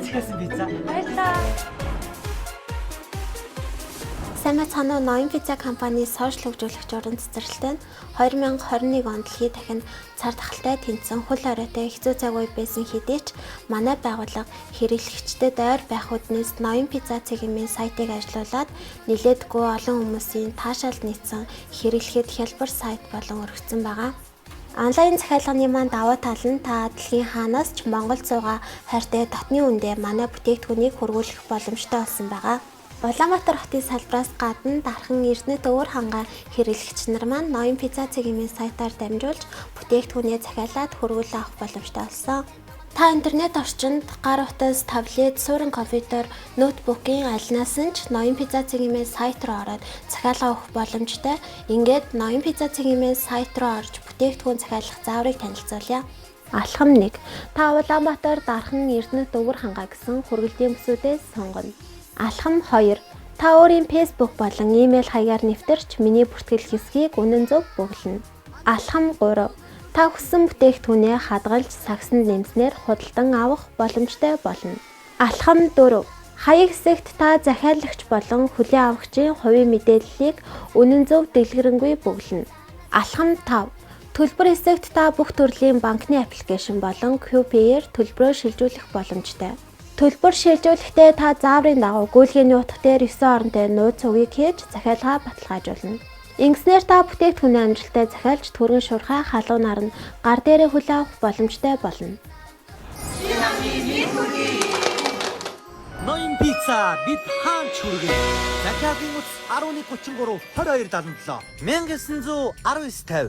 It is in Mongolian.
захиасан пицца. Баярлалаа. Сайн мэцхан уу, Ноён пицца компани сошиал хөгжүүлэгч уран цэцэрлэгтэй нь 2021 онд дэлхийд дахин цар тахалтай тэнцсэн хөл хоройтой хэцүү цаг үе байсан хэдий ч манай байгууллага хэрэглэгчдэд ойр байх үднээс Ноён пицца цэгийн сайтыг ажилуулад нэлээдгүй олон хүмүүсийн таашаал нийцсэн хэрэглэхэд хялбар сайт болон өргөцсөн байгаа. Онлайн захиалганы маань давуу тал нь та дэлхийн хаанаас ч Монголд суугаа хайртай дотны үндэ манай бүтээгдэхүүнийг хөрвүүлэх боломжтой болсон байгаа. Улаанбаатар хотын салбараас гадна дархан Эрдэнэт өвөр хангаа хэрэглэгч нар маань Ноён пицца цэгийн сайтаар дамжуулж бүтээгдэхүүнээ захиалаад хөрвүүл авах боломжтой болсон. Та интернет орчинд гар утас, таблет, суурин компьютер, ноутбукийн альнаас нь ч Ноён пицца цэгийн сайт руу ороод захиалга авах боломжтой. Ингээд Ноён пицца цэгийн сайт руу орж бүтээгдэхүүн захиалах зааврыг танилцуулъя. Алхам 1. Та Улаанбаатар дархан Эрдэнэт өвөр хангаа гэсэн хүргэлтийн бүсүүдээс сонгоно. Алхам 2. Та өөрийн Facebook болон email хаягаар нэвтэрч миний бүртгэл хэсгийг үнэн зөв бөглөнө. Алхам 3. Та хүссэн бүтээгдэхүүнээ хадгалж сагсанд нэмснээр худалдан авах боломжтой болно. Алхам 4. Хаяг хэсэгт та захиалагч болон хүлээн авагчийн хувийн мэдээллийг үнэн зөв дэлгэрэнгүй бөглөнө. Алхам 5. Төлбөр хэсэгт та бүх төрлийн банкны аппликейшн болон QPay-ээр төлбөрөө шилжүүлэх боломжтой. Төлбөр шилжүүлэхдээ та зааврын дагуу гүйлгээний утга дээр 9 оронтой нууц цугийг хийж захиалгаа баталгаажуулна. Ингэснээр та бүтээгдэхүүнээ амжилттай захиалж түргэн шуурхай халуун наран гар дээрээ хүлээн авах боломжтой болно. Ноён пицца бид хаач хүргэе. Захиалгын утас 1133 2277 1919 50